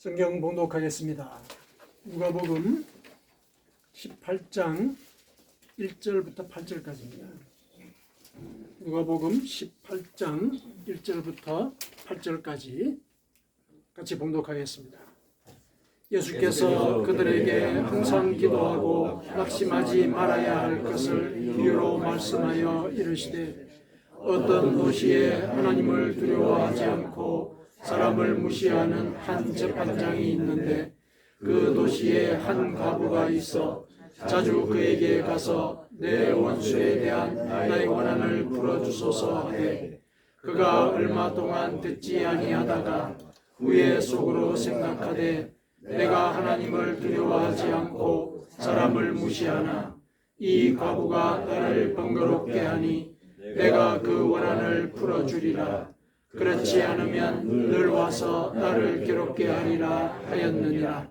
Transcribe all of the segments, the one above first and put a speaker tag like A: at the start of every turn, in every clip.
A: 성경 봉독하겠습니다. 누가복음 18장 1절부터 8절까지입니다. 누가복음 18장 1절부터 8절까지 같이 봉독하겠습니다. 예수께서 그들에게 항상 기도하고 낙심하지 말아야 할 것을 비유로 말씀하여 이르시되, 어떤 도시에 하나님을 두려워하지 않고 사람을 무시하는 한 재판장이 있는데, 그 도시에 한 과부가 있어 자주 그에게 가서 내 원수에 대한 나의 원한을 풀어주소서 하되, 그가 얼마 동안 듣지 아니하다가 후에 속으로 생각하되, 내가 하나님을 두려워하지 않고 사람을 무시하나 이 과부가 나를 번거롭게 하니 내가 그 원한을 풀어주리라. 그렇지 않으면 늘 와서 나를 괴롭게 하리라 하였느니라.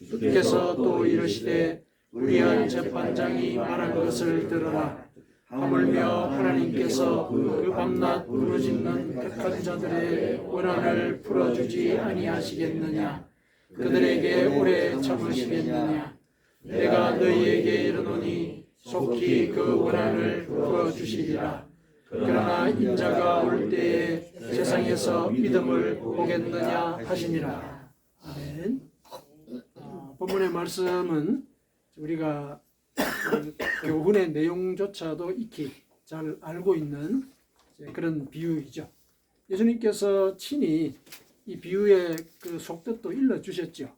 A: 주께서 또 이르시되, 불의한 재판장이 말한 것을 들으라. 하물며 하나님께서 그 밤낮 부르짖는 택한 자들의 원한을 풀어주지 아니하시겠느냐? 그들에게 오래 참으시겠느냐? 내가 너희에게 이르노니 속히 그 원한을 풀어주시리라. 그러나 인자가 올 때에 세상에서 믿음을 보겠느냐 하시니라. 아멘. 본문의 말씀은 우리가 교훈의 내용조차도 익히 잘 알고 있는 그런 비유이죠. 예수님께서 친히 이 비유의 그 속뜻도 일러주셨죠.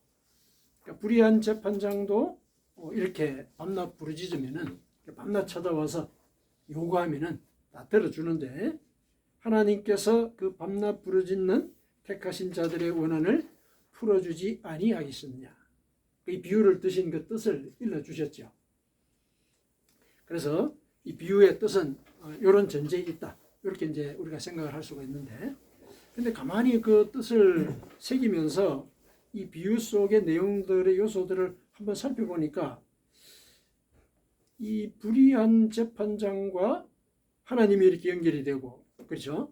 A: 그러니까 불의한 재판장도 이렇게 밤낮 부르짖으면은, 밤낮 찾아와서 요구하면은 다 들어주는데, 하나님께서 그 밤낮 부르짖는 택하신 자들의 원한을 풀어주지 아니하겠느냐. 이 비유를 드신 그 뜻을 일러주셨죠. 그래서 이 비유의 뜻은 이런 전제에 있다, 이렇게 이제 우리가 생각을 할 수가 있는데, 근데 가만히 그 뜻을 새기면서 이 비유 속의 내용들의 요소들을 한번 살펴보니까, 이 불의한 재판장과 하나님이 이렇게 연결이 되고, 그렇죠?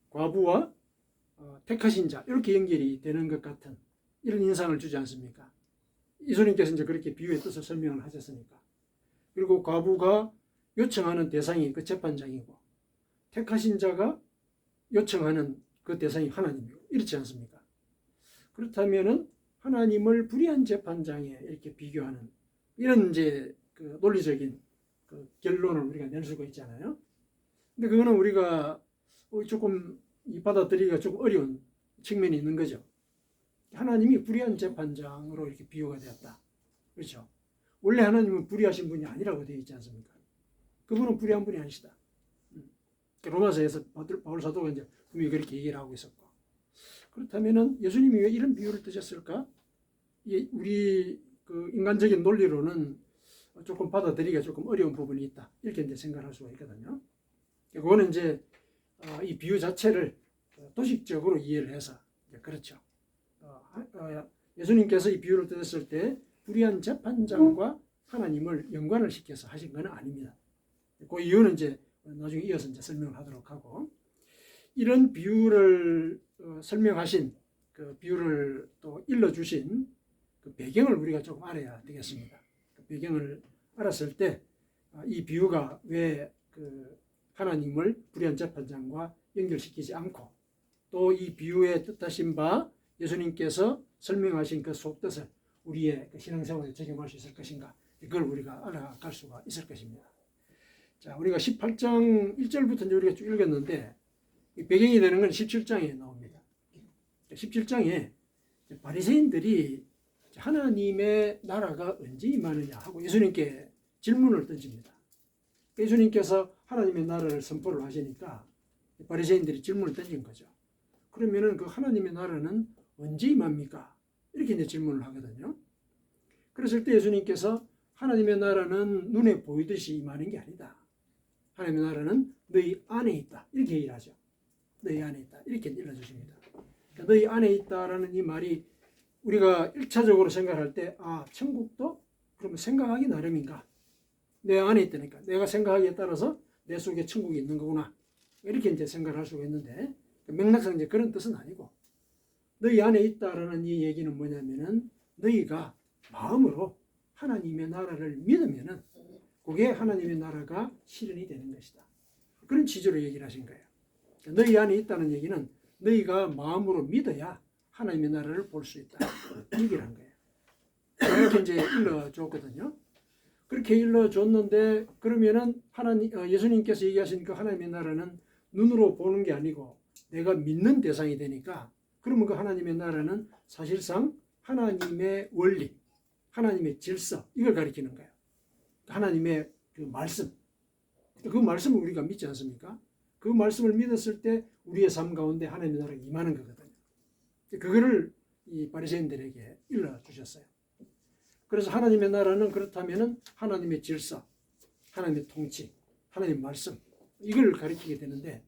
A: 과부와 택하신 자, 이렇게 연결이 되는 것 같은 이런 인상을 주지 않습니까? 예수님께서 이제 그렇게 비유의 뜻을 설명을 하셨으니까. 그리고 과부가 요청하는 대상이 그 재판장이고, 택하신 자가 요청하는 그 대상이 하나님이고, 이렇지 않습니까? 그렇다면은 하나님을 불의한 재판장에 이렇게 비교하는 이런 이제 그 논리적인 그 결론을 우리가 낼 수가 있잖아요. 근데 그거는 우리가 조금 받아들이기가 조금 어려운 측면이 있는 거죠. 하나님이 불의한 재판장으로 이렇게 비유가 되었다. 그렇죠? 원래 하나님은 불의하신 분이 아니라고 되어 있지 않습니까? 그분은 불의한 분이 아니시다. 로마서에서 바울 사도가 이제 분명히 그렇게 얘기를 하고 있었고. 그렇다면은 예수님이 왜 이런 비유를 드셨을까? 우리 그 인간적인 논리로는 조금 받아들이기가 조금 어려운 부분이 있다, 이렇게 이제 생각할 수가 있거든요. 그거는 이제 이 비유 자체를 도식적으로 이해를 해서, 그렇죠. 예수님께서 이 비유를 드렸을 때 불의한 재판장과 하나님을 연관을 시켜서 하신 건 아닙니다. 그 이유는 이제 나중에 이어서 이제 설명을 하도록 하고, 이런 비유를 설명하신, 그 비유를 또 일러주신 그 배경을 우리가 조금 알아야 되겠습니다. 그 배경을 알았을 때 이 비유가 왜 그 하나님을 불의한 재판장과 연결시키지 않고, 또 이 비유의 뜻하신 바 예수님께서 설명하신 그 속뜻을 우리의 그 신앙생활에 적용할 수 있을 것인가, 이걸 우리가 알아갈 수가 있을 것입니다. 자, 우리가 18장 1절부터 이제 우리가 쭉 읽었는데, 이 배경이 되는 건 17장에 나옵니다. 17장에 바리새인들이 하나님의 나라가 언제 임하느냐 하고 예수님께 질문을 던집니다. 예수님께서 하나님의 나라를 선포를 하시니까 바리새인들이 질문을 던진 거죠. 그러면은 그 하나님의 나라는 언제 임합니까? 이렇게 이제 질문을 하거든요. 그랬을 때 예수님께서 하나님의 나라는 눈에 보이듯이 임하는 게 아니다. 하나님의 나라는 너희 안에 있다, 이렇게 얘기를 하죠. 너희 안에 있다, 이렇게 일러주십니다. 그러니까 너희 안에 있다라는 이 말이 우리가 1차적으로 생각할 때, 천국도 그러면 생각하기 나름인가? 내 안에 있다니까, 내가 생각하기에 따라서 내 속에 천국이 있는 거구나, 이렇게 이제 생각을 할 수가 있는데, 맥락상 이제 그런 뜻은 아니고, 너희 안에 있다라는 이 얘기는 뭐냐면은 너희가 마음으로 하나님의 나라를 믿으면은 그게 하나님의 나라가 실현이 되는 것이다. 그런 취지로 얘기를 하신 거예요. 너희 안에 있다는 얘기는 너희가 마음으로 믿어야 하나님의 나라를 볼 수 있다. 얘기를 한 거예요. 그렇게 이제 일러줬거든요. 그렇게 일러줬는데 그러면은 예수님께서 얘기하신 그 하나님의 나라는 눈으로 보는 게 아니고 내가 믿는 대상이 되니까 그러면 그 하나님의 나라는 사실상 하나님의 원리, 하나님의 질서 이걸 가리키는 거예요. 하나님의 그 말씀, 그 말씀을 우리가 믿지 않습니까? 그 말씀을 믿었을 때 우리의 삶 가운데 하나님의 나라가 임하는 거거든요. 그거를 이 바리새인들에게 일러주셨어요. 그래서 하나님의 나라는 그렇다면은 하나님의 질서, 하나님의 통치, 하나님의 말씀 이걸 가리키게 되는데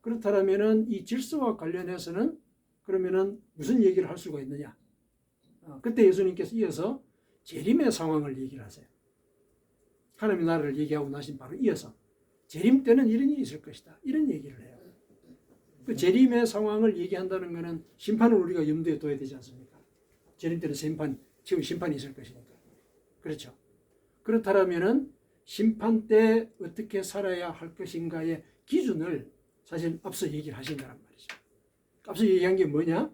A: 그렇다면은 이 질서와 관련해서는 그러면은 무슨 얘기를 할 수가 있느냐? 그때 예수님께서 이어서 재림의 상황을 얘기를 하세요. 하나님의 나라를 얘기하고 나신 바로 이어서 재림 때는 이런 일이 있을 것이다. 이런 얘기를 해요. 그 재림의 상황을 얘기한다는 것은 심판을 우리가 염두에 둬야 되지 않습니까? 재림 때는 지금 심판이 있을 것이니까. 그렇죠. 그렇다면은 심판 때 어떻게 살아야 할 것인가의 기준을 사실 앞서 얘기를 하신 거란 말이죠. 앞서 얘기한 게 뭐냐?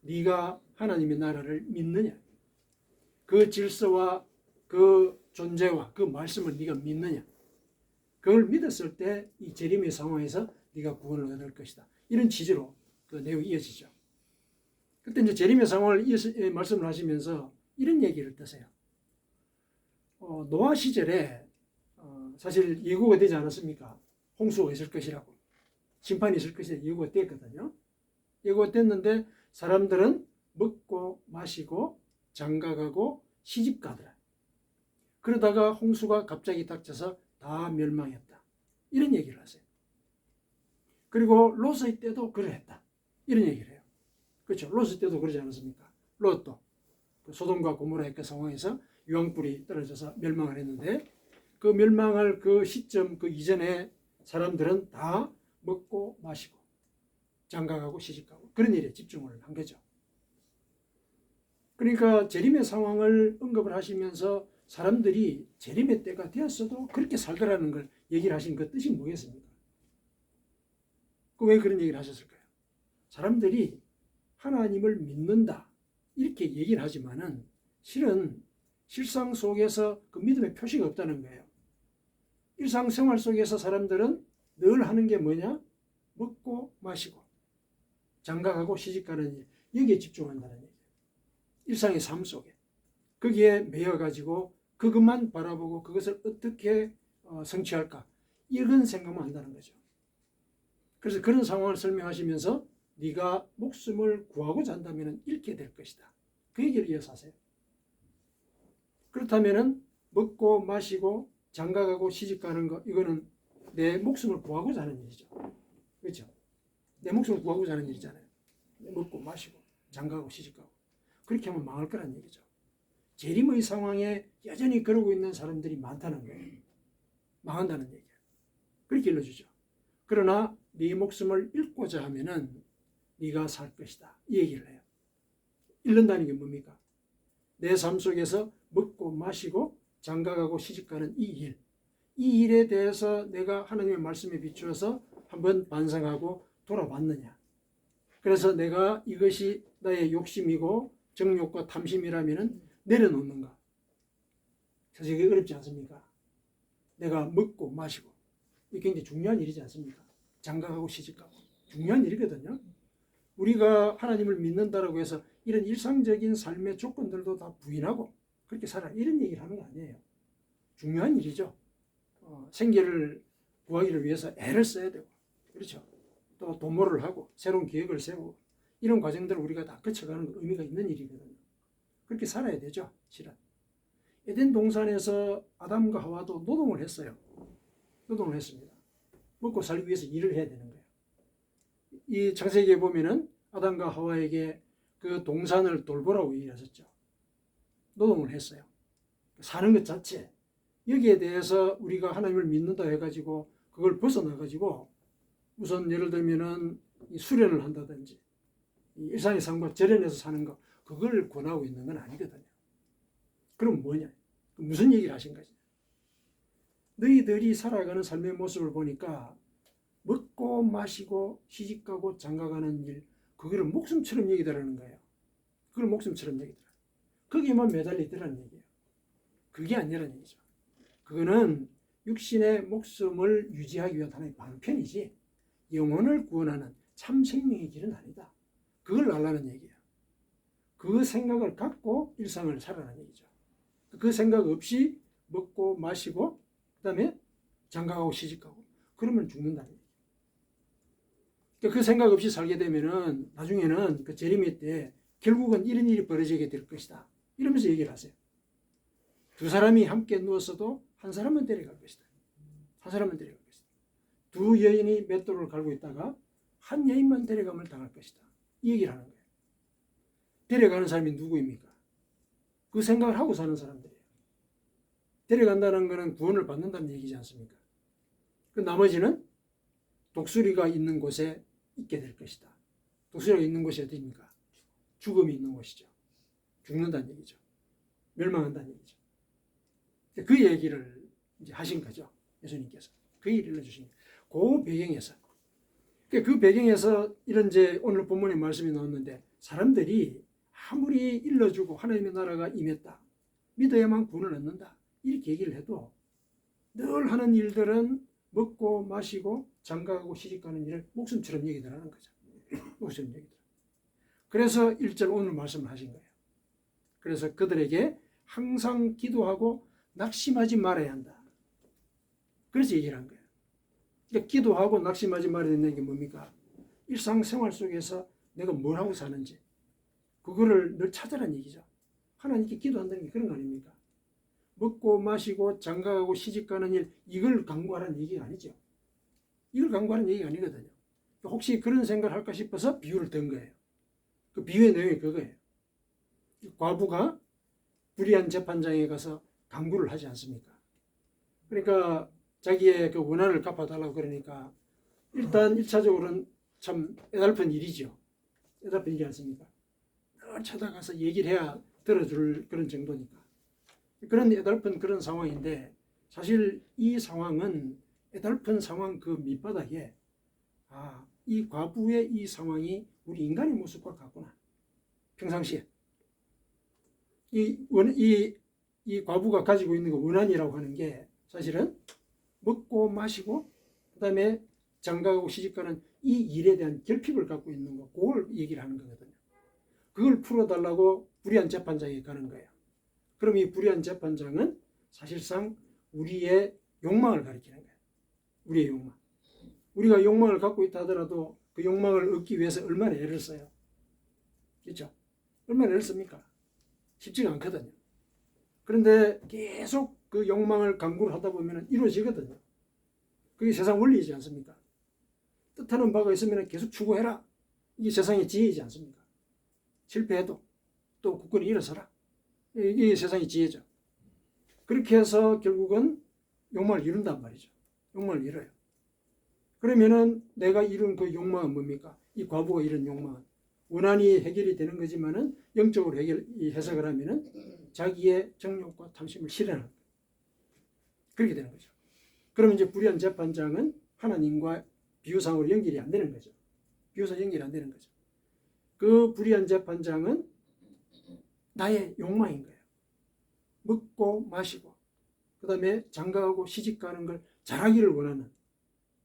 A: 네가 하나님의 나라를 믿느냐? 그 질서와 그 존재와 그 말씀을 네가 믿느냐? 그걸 믿었을 때 이 재림의 상황에서 네가 구원을 얻을 것이다. 이런 취지로 그 내용이 이어지죠. 그때 이제 재림의 상황을 말씀을 하시면서 이런 얘기를 뜨세요. 노아 시절에 사실 예고가 되지 않았습니까? 홍수가 있을 것이라고. 심판이 있을 것이라고 예고가 됐거든요. 예고가 됐는데 사람들은 먹고 마시고 장가가고 시집가더라. 그러다가 홍수가 갑자기 닥쳐서 다 멸망했다. 이런 얘기를 하세요. 그리고 롯의 때도 그러했다. 이런 얘기를 해요. 그렇죠. 롯의 때도 그러지 않았습니까? 롯도 소돔과 고모라의 그 상황에서 유황불이 떨어져서 멸망을 했는데 그 멸망할 그 시점 그 이전에 사람들은 다 먹고 마시고 장가가고 시집가고 그런 일에 집중을 한 거죠. 그러니까 재림의 상황을 언급을 하시면서 사람들이 재림의 때가 되었어도 그렇게 살더라는 걸 얘기를 하신 그 뜻이 뭐겠습니까? 왜 그런 얘기를 하셨을까요? 사람들이 하나님을 믿는다 이렇게 얘기를 하지만은 실은 실상 속에서 그 믿음의 표시가 없다는 거예요. 일상생활 속에서 사람들은 늘 하는 게 뭐냐? 먹고 마시고 장가가고 시집가는 일, 여기에 집중한다는 얘기예요. 일상의 삶 속에 거기에 매여가지고 그것만 바라보고 그것을 어떻게 성취할까 이런 생각만 한다는 거죠. 그래서 그런 상황을 설명하시면서 네가 목숨을 구하고자 한다면 잃게 될 것이다. 그 얘기를 이어서 하세요. 그렇다면 먹고 마시고 장가가고 시집가는 거 이거는 내 목숨을 구하고자 하는 일이죠. 그렇죠? 내 목숨을 구하고자 하는 일이잖아요. 먹고 마시고 장가가고 시집가고 그렇게 하면 망할 거란 얘기죠. 재림의 상황에 여전히 그러고 있는 사람들이 많다는 거예요. 망한다는 얘기예요. 그렇게 일러주죠. 그러나 네 목숨을 잃고자 하면은 네가 살 것이다. 이 얘기를 해요. 잃는다는 게 뭡니까? 내 삶 속에서 먹고 마시고 장가가고 시집가는 이 일에 대해서 내가 하나님의 말씀에 비추어서 한번 반성하고 돌아봤느냐. 그래서 내가 이것이 나의 욕심이고 정욕과 탐심이라면 내려놓는가. 사실 이게 어렵지 않습니까? 내가 먹고 마시고 이게 굉장히 중요한 일이지 않습니까? 장가가고 시집가고 중요한 일이거든요. 우리가 하나님을 믿는다라고 해서 이런 일상적인 삶의 조건들도 다 부인하고 그렇게 살아 이런 얘기를 하는 거 아니에요. 중요한 일이죠. 생계를 구하기를 위해서 애를 써야 되고 그렇죠. 또 도모를 하고 새로운 계획을 세우고 이런 과정들을 우리가 다 거쳐가는 의미가 있는 일이거든요. 그렇게 살아야 되죠. 실은 에덴 동산에서 아담과 하와도 노동을 했어요. 노동을 했습니다. 먹고 살기 위해서 일을 해야 되는 거예요. 이 창세기에 보면은 아담과 하와에게 그 동산을 돌보라고 얘기하셨죠. 노동을 했어요. 사는 것 자체 여기에 대해서 우리가 하나님을 믿는다 해가지고 그걸 벗어나가지고 우선 예를 들면은 수련을 한다든지 일상의 삶과 절연해서 사는 거, 그걸 권하고 있는 건 아니거든요. 그럼 뭐냐? 무슨 얘기를 하신 거지? 너희들이 살아가는 삶의 모습을 보니까 먹고 마시고 시집가고 장가가는 일, 그거를 목숨처럼 여기더라는 거예요. 그걸 목숨처럼 여기더라. 거기에만 매달리더라는 얘기예요. 그게 아니라는 얘기죠. 그거는 육신의 목숨을 유지하기 위한 하나의 방편이지 영혼을 구원하는 참 생명의 길은 아니다. 그걸 알라는 얘기예요. 그 생각을 갖고 일상을 살아라는 얘기죠. 그 생각 없이 먹고 마시고 그 다음에 장가가고 시집가고 그러면 죽는다는 얘기예요. 그 생각 없이 살게 되면은 나중에는 그 재림의 때 결국은 이런 일이 벌어지게 될 것이다. 이러면서 얘기를 하세요. 두 사람이 함께 누웠어도 한 사람은 데려갈 것이다. 한 사람은 데려갈 것이다. 두 여인이 맷돌을 갈고 있다가 한 여인만 데려감을 당할 것이다. 이 얘기를 하는 거예요. 데려가는 사람이 누구입니까? 그 생각을 하고 사는 사람들이에요. 데려간다는 것은 구원을 받는다는 얘기지 않습니까? 그 나머지는 독수리가 있는 곳에 있게 될 것이다. 독수리가 있는 곳이 어디입니까? 죽음이 있는 곳이죠. 죽는다는 얘기죠. 멸망한다는 얘기죠. 그 얘기를 이제 하신 거죠. 예수님께서. 그 얘기를 일러주신 거예요. 그 배경에서. 그 배경에서 이런 이제 오늘 본문의 말씀이 나왔는데 사람들이 아무리 일러주고 하나님의 나라가 임했다. 믿어야만 구원을 얻는다. 이렇게 얘기를 해도 늘 하는 일들은 먹고 마시고 장가가고 시집가는 일을 목숨처럼 여기더라는 거죠. 목숨처럼 여기더라. 그래서 1절 오늘 말씀을 하신 거예요. 그래서 그들에게 항상 기도하고 낙심하지 말아야 한다. 그래서 얘기를 한 거예요. 그러니까 기도하고 낙심하지 말아야 된다는 게 뭡니까? 일상생활 속에서 내가 뭘 하고 사는지 그거를 늘 찾아라는 얘기죠. 하나님께 기도한다는 게 그런 거 아닙니까? 먹고 마시고 장가가고 시집가는 일 이걸 강구하라는 얘기가 아니죠. 이걸 강구하는 얘기가 아니거든요. 혹시 그런 생각을 할까 싶어서 비유를 든 거예요. 그 비유의 내용이 그거예요. 과부가 불의한 재판장에 가서 강구를 하지 않습니까? 그러니까 자기의 그 원한을 갚아달라고 그러니까 일단 1차적으로는 참 애달픈 일이죠. 애달픈 일이 않습니까? 늘 찾아가서 얘기를 해야 들어줄 그런 정도니까. 그런 애달픈 그런 상황인데 사실 이 상황은 애달픈 상황 그 밑바닥에 이 과부의 이 우리 인간의 모습과 같구나. 평상시에 이 과부가 가지고 있는 그 원한이라고 하는 게 사실은 먹고 마시고 그다음에 장가가고 시집가는 이 일에 대한 결핍을 갖고 있는 거 그걸 얘기를 하는 거거든요. 그걸 풀어달라고 불의한 재판장에 가는 거예요. 그럼 이 불의한 재판장은 사실상 우리의 욕망을 가리키는 거예요. 우리의 욕망. 우리가 욕망을 갖고 있다 하더라도 그 욕망을 얻기 위해서 얼마나 애를 써요. 그렇죠? 얼마나 애를 씁니까? 쉽지가 않거든요. 그런데 계속 그 욕망을 강구를 하다 보면 이루어지거든요. 그게 세상 원리이지 않습니까? 뜻하는 바가 있으면 계속 추구해라. 이게 세상의 지혜이지 않습니까? 실패해도 또 굳건히 일어서라. 이게 세상의 지혜죠. 그렇게 해서 결국은 욕망을 이룬단 말이죠. 욕망을 이뤄요. 그러면은 내가 이룬 그 욕망은 뭡니까? 이 과부가 이룬 욕망은 원한이 해결이 되는 거지만은 영적으로 해석을 하면은 자기의 정욕과 탐심을 실현하는 거예요. 그렇게 되는 거죠. 그러면 이제 불의한 재판장은 하나님과 비유상으로 연결이 안 되는 거죠. 비유상 연결이 안 되는 거죠. 그 불의한 재판장은 나의 욕망인 거예요. 먹고 마시고 그 다음에 장가가고 시집가는 걸 잘하기를 원하는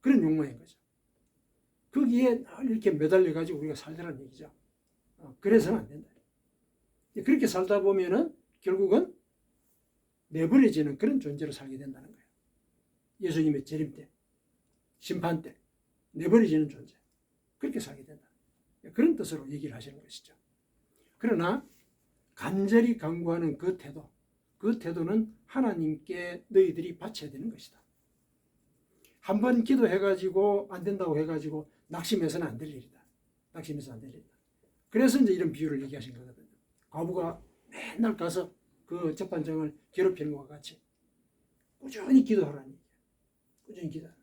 A: 그런 욕망인 거죠. 거기에 늘 이렇게 매달려가지고 우리가 살자는 얘기죠. 그래서는 안 된다. 그렇게 살다 보면은 결국은 내버려지는 그런 존재로 살게 된다는 거예요. 예수님의 재림 때, 심판 때 내버려지는 존재. 그렇게 살게 된다. 그런 뜻으로 얘기를 하시는 것이죠. 그러나 간절히 간구하는 그 태도는 하나님께 너희들이 바쳐야 되는 것이다. 한번 기도해가지고 안 된다고 해가지고 낙심해서는 안 될 일이다. 낙심해서는 안 될 일이다. 그래서 이제 이런 비유를 얘기하신 거거든요. 과부가 맨날 가서 그 재판장을 괴롭히는 것과 같이 꾸준히 기도하라는 얘기예요. 꾸준히 기도하라.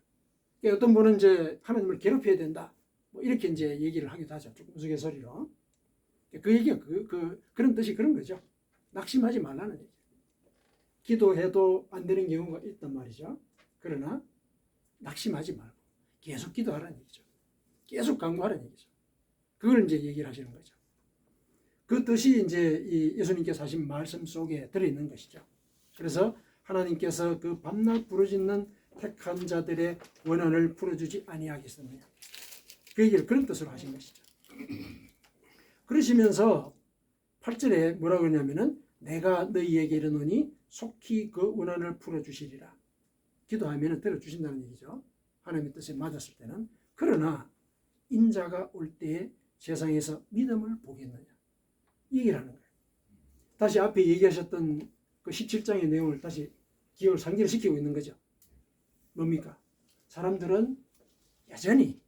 A: 어떤 분은 이제 하나님을 괴롭혀야 된다. 뭐 이렇게 이제 얘기를 하기도 하죠. 조금 우스갯소리로. 그 얘기가 그런 뜻이 그런 거죠. 낙심하지 말라는 얘기죠. 기도해도 안 되는 경우가 있단 말이죠. 그러나 낙심하지 말고 계속 기도하라는 얘기죠. 계속 간구하라는 얘기죠. 그걸 이제 얘기를 하시는 거죠. 그 뜻이 이제 이 예수님께서 하신 말씀 속에 들어있는 것이죠. 그래서 하나님께서 그 밤낮 부르짖는 택한 자들의 원한을 풀어주지 아니하겠느냐. 그 얘기를 그런 뜻으로 하신 것이죠. 그러시면서 8절에 뭐라고 하냐면은 내가 너희에게 이르노니 속히 그 원한을 풀어주시리라. 기도하면 들어주신다는 얘기죠. 하나님의 뜻에 맞았을 때는. 그러나 인자가 올 때에 세상에서 믿음을 보겠느냐. 이 얘기를 하는 거예요. 다시 앞에 얘기하셨던 그 17장의 내용을 다시 기억을 상기를 시키고 있는 거죠. 뭡니까? 사람들은 여전히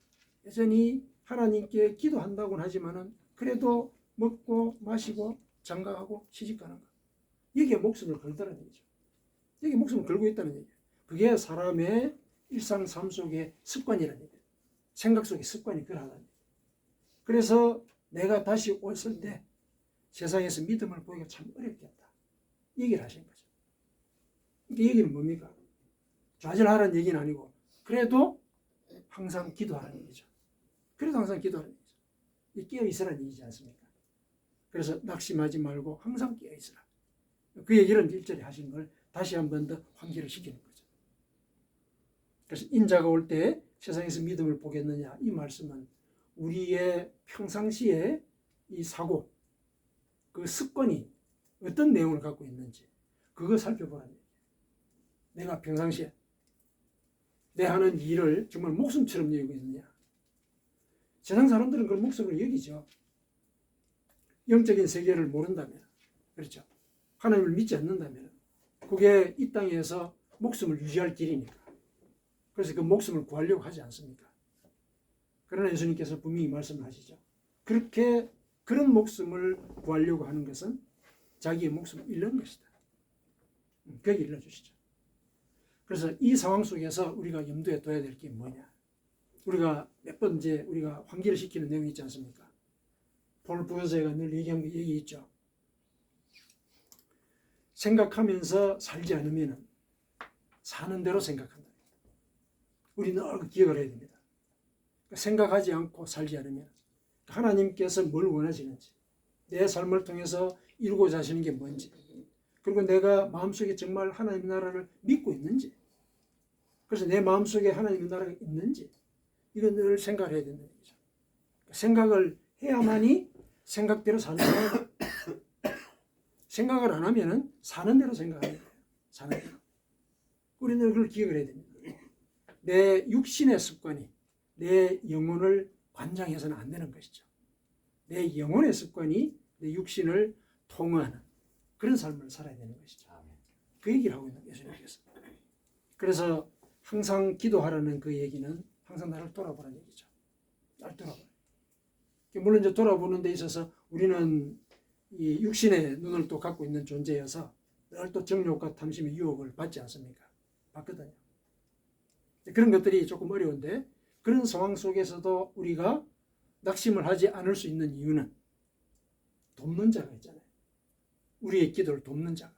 A: 하나님께 기도한다고는 하지만은 그래도 먹고 마시고 장가가고 시집가는 거. 여기에 목숨을 걸더라는 얘기죠. 여기에 목숨을 걸고 있다는 얘기예요. 그게 사람의 일상 삶 속의 습관이라는 얘기예요. 생각 속의 습관이 그러하다는 얘기예요. 그래서 내가 다시 왔을 때 세상에서 믿음을 보기가 참 어렵겠다. 얘기를 하신 거죠. 이 얘기는 뭡니까? 좌절하라는 얘기는 아니고 그래도 항상 기도하라는 얘기죠. 그래도 항상 기도하라는 얘기죠. 깨어 있으라는 얘기지 않습니까? 그래서 낙심하지 말고 항상 깨어 있으라. 그 얘기를 1절에 하신 걸 다시 한 번 더 환기를 시키는 거죠. 그래서 인자가 올 때 세상에서 믿음을 보겠느냐 이 말씀은 우리의 평상시에 이 사고 그 습관이 어떤 내용을 갖고 있는지 그거 살펴보라는 얘기예요. 내가 평상시에 내 하는 일을 정말 목숨처럼 여기고 있느냐. 세상 사람들은 그런 목숨을 여기죠. 영적인 세계를 모른다면, 그렇죠. 하나님을 믿지 않는다면 그게 이 땅에서 목숨을 유지할 길이니까. 그래서 그 목숨을 구하려고 하지 않습니까? 그러나 예수님께서 분명히 말씀을 하시죠. 그런 목숨을 구하려고 하는 것은 자기의 목숨을 잃는 것이다. 거기 일러주시죠. 그래서 이 상황 속에서 우리가 염두에 둬야 될 게 뭐냐. 우리가 몇 번 이제 우리가 환기를 시키는 내용이 있지 않습니까? 폴 부여자가 늘 얘기한 게 얘기 있죠. 생각하면서 살지 않으면 사는 대로 생각한다. 우리 늘 기억을 해야 됩니다. 생각하지 않고 살지 않으면 하나님께서 뭘 원하시는지, 내 삶을 통해서 이루고자 하시는 게 뭔지, 그리고 내가 마음속에 정말 하나님 나라를 믿고 있는지, 그래서 내 마음속에 하나님의 나라가 있는지 이건 늘 생각을 해야 된다는 얘기죠. 생각을 해야만이 생각대로 사는 거예요. 생각을 안 하면은 사는 대로 생각하는 거예요. 사는 대로. 우리는 그걸 기억을 해야 됩니다. 내 육신의 습관이 내 영혼을 관장해서는 안 되는 것이죠. 내 영혼의 습관이 내 육신을 통화하는 그런 삶을 살아야 되는 것이죠. 그 얘기를 하고 있는 예수님께서. 그래서 항상 기도하라는 그 얘기는 항상 나를 돌아보라는 얘기죠. 나를 돌아보라. 물론 이제 돌아보는 데 있어서 우리는 이 육신의 눈을 또 갖고 있는 존재여서 늘 또 정욕과 탐심의 유혹을 받지 않습니까? 받거든요. 그런 것들이 조금 어려운데 그런 상황 속에서도 우리가 낙심을 하지 않을 수 있는 이유는 돕는 자가 있잖아요. 우리의 기도를 돕는 자가,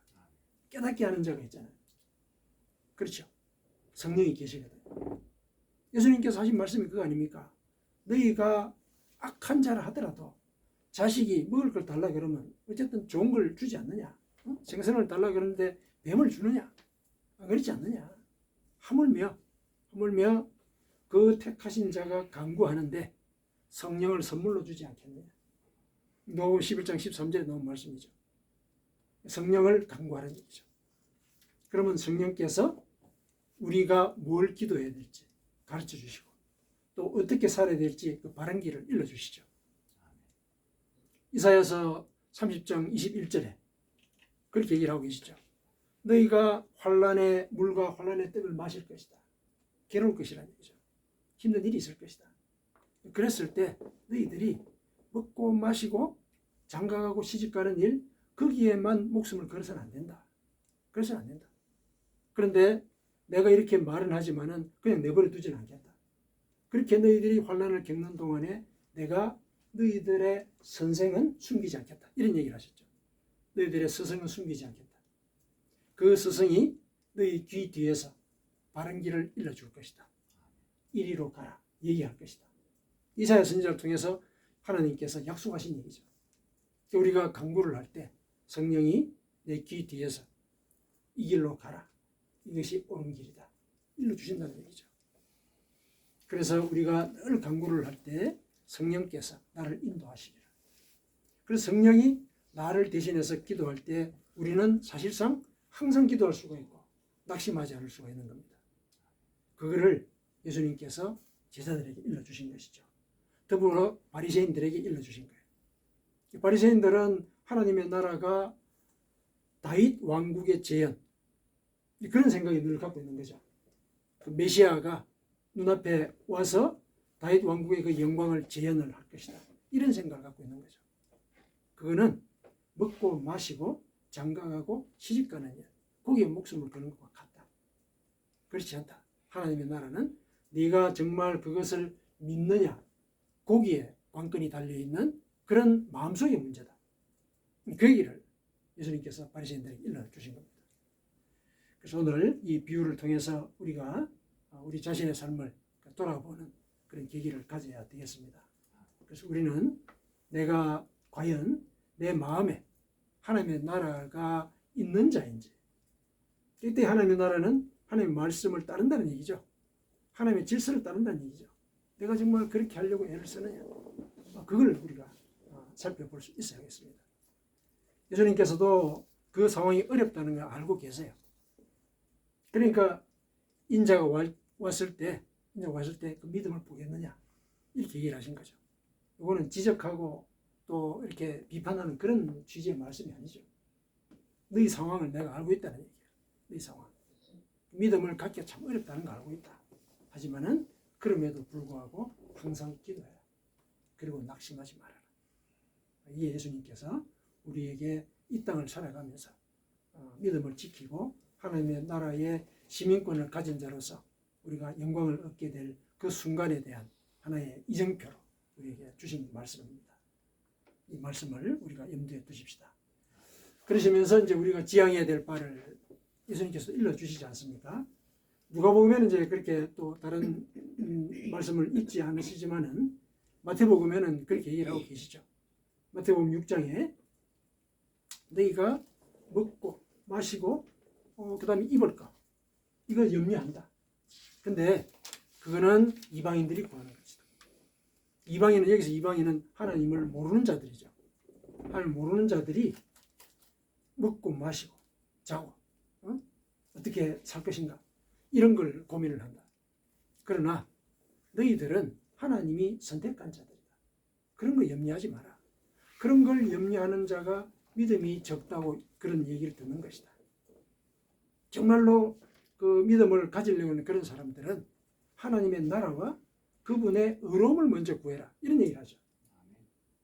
A: 깨닫게 하는 자가 있잖아요. 그렇죠. 성령이 계시거든요. 예수님께서 하신 말씀이 그거 아닙니까? 너희가 악한 자라 하더라도 자식이 먹을 걸 달라 그러면 어쨌든 좋은 걸 주지 않느냐? 생선을 달라 그러는데 뱀을 주느냐? 그렇지 않느냐? 하물며 그 택하신 자가 간구하는데 성령을 선물로 주지 않겠느냐? 노후 11장 13절에 나온 말씀이죠. 성령을 간구하라는 얘기죠. 그러면 성령께서 우리가 뭘 기도해야 될지 가르쳐 주시고 또 어떻게 살아야 될지 그 바른 길을 일러 주시죠. 이사야서 30장 21절에 그렇게 얘기를 하고 계시죠. 너희가 환난의 물과 환난의 떡을 마실 것이다. 괴로울 것이라는 얘기죠. 힘든 일이 있을 것이다. 그랬을 때 너희들이 먹고 마시고 장가가고 시집가는 일 거기에만 목숨을 걸어서는 안 된다. 그래서는 안 된다. 그런데 내가 이렇게 말은 하지만은 그냥 내버려 두지는 않겠다. 그렇게 너희들이 환난을 겪는 동안에 내가 너희들의 선생은 숨기지 않겠다. 이런 얘기를 하셨죠. 너희들의 스승은 숨기지 않겠다. 그 스승이 너희 귀 뒤에서 바른 길을 일러줄 것이다. 이리로 가라. 얘기할 것이다. 이사야 선지자를 통해서 하나님께서 약속하신 얘기죠. 우리가 강구를 할 때 성령이 내 귀 뒤에서 이 길로 가라. 이것이 옳은 길이다. 일러주신다는 얘기죠. 그래서 우리가 늘 강구를 할 때 성령께서 나를 인도하시기를. 그래서 성령이 나를 대신해서 기도할 때 우리는 사실상 항상 기도할 수가 있고 낙심하지 않을 수가 있는 겁니다. 그거를 예수님께서 제자들에게 일러주신 것이죠. 더불어 바리새인들에게 일러주신 거예요. 바리새인들은 하나님의 나라가 다윗 왕국의 재현, 그런 생각이 늘 갖고 있는 거죠. 그 메시아가 눈앞에 와서 다윗 왕국의 그 영광을 재현을 할 것이다. 이런 생각을 갖고 있는 거죠. 그거는 먹고 마시고 장가가고 시집가는 일, 거기에 목숨을 거는 것과 같다. 그렇지 않다. 하나님의 나라는 네가 정말 그것을 믿느냐, 거기에 관건이 달려있는 그런 마음속의 문제다. 그 얘기를 예수님께서 바리새인들에게 일러주신 겁니다. 그래서 오늘 이 비유를 통해서 우리가 우리 자신의 삶을 돌아보는 그런 계기를 가져야 되겠습니다. 그래서 우리는 내가 과연 내 마음에 하나님의 나라가 있는 자인지, 이때 하나님의 나라는 하나님의 말씀을 따른다는 얘기죠. 하나님의 질서를 따른다는 얘기죠. 내가 정말 그렇게 하려고 애를 쓰느냐, 그걸 우리가 살펴볼 수 있어야겠습니다. 예수님께서도 그 상황이 어렵다는 걸 알고 계세요. 그러니까 인자가 왔을 때 그 믿음을 보겠느냐, 이렇게 얘기를 하신 거죠. 이거는 지적하고 또 이렇게 비판하는 그런 취지의 말씀이 아니죠. 너희 상황을 내가 알고 있다는 얘기예요. 너희 상황. 믿음을 갖기가 참 어렵다는 걸 알고 있다. 하지만은 그럼에도 불구하고 항상 기도해라. 그리고 낙심하지 말아라. 이 예수님께서 우리에게 이 땅을 살아가면서 믿음을 지키고 하나님의 나라의 시민권을 가진 자로서 우리가 영광을 얻게 될 그 순간에 대한 하나의 이정표로 우리에게 주신 말씀입니다. 이 말씀을 우리가 염두에 두십시다. 그러시면서 이제 우리가 지향해야 될 바를 예수님께서 일러주시지 않습니까? 누가복음에는 이제 그렇게 또 다른 말씀을 읽지 않으시지만은 마태복음에는 그렇게 얘기를 하고 계시죠. 마태복음 6장에 너희가 먹고 마시고 그 다음에 입을 것, 이걸 염려한다. 근데 그거는 이방인들이 구하는 것이다. 이방인은, 여기서 이방인은 하나님을 모르는 자들이죠. 하나님을 모르는 자들이 먹고 마시고 자고 어떻게 살 것인가, 이런 걸 고민을 한다. 그러나 너희들은 하나님이 선택한 자들이다. 그런 거 염려하지 마라. 그런 걸 염려하는 자가 믿음이 적다고 그런 얘기를 듣는 것이다. 정말로 그 믿음을 가지려고 하는 그런 사람들은 하나님의 나라와 그분의 의로움을 먼저 구해라, 이런 얘기를 하죠.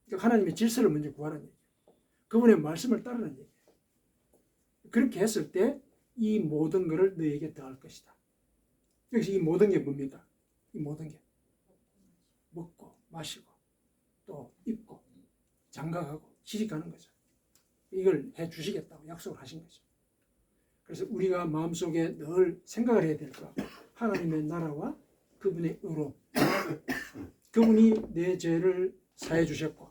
A: 그러니까 하나님의 질서를 먼저 구하라는 얘기예요. 그분의 말씀을 따르는 얘기예요. 그렇게 했을 때 이 모든 것을 너에게 더할 것이다. 여기서 이 모든 게 뭡니까? 이 모든 게 먹고 마시고 또 입고 장가가고 시집가는 거죠. 이걸 해 주시겠다고 약속을 하신 거죠. 그래서 우리가 마음속에 늘 생각을 해야 될 거, 하나님의 나라와 그분의 의로움, 그분이 내 죄를 사해 주셨고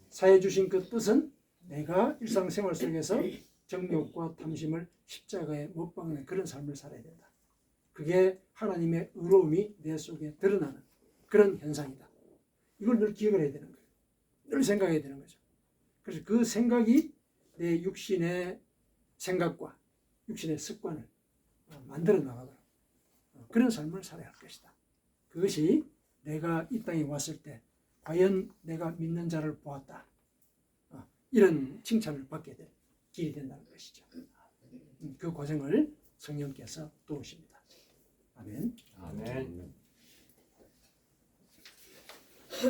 A: 사해 주신 그 뜻은 내가 일상생활 속에서 정욕과 탐심을 십자가에 못 박는 그런 삶을 살아야 된다. 그게 하나님의 의로움이 내 속에 드러나는 그런 현상이다. 이걸 늘 기억을 해야 되는 거예요. 늘 생각해야 되는 거죠. 그래서 그 생각이 내 육신의 생각과 육신의 습관을 만들어 나가도록 그런 삶을 살아야 할 것이다. 그것이 내가 이 땅에 왔을 때 과연 내가 믿는 자를 보았다, 이런 칭찬을 받게 될 길이 된다는 것이죠. 그 과정을 성령께서 도우십니다. 아멘.
B: 아멘.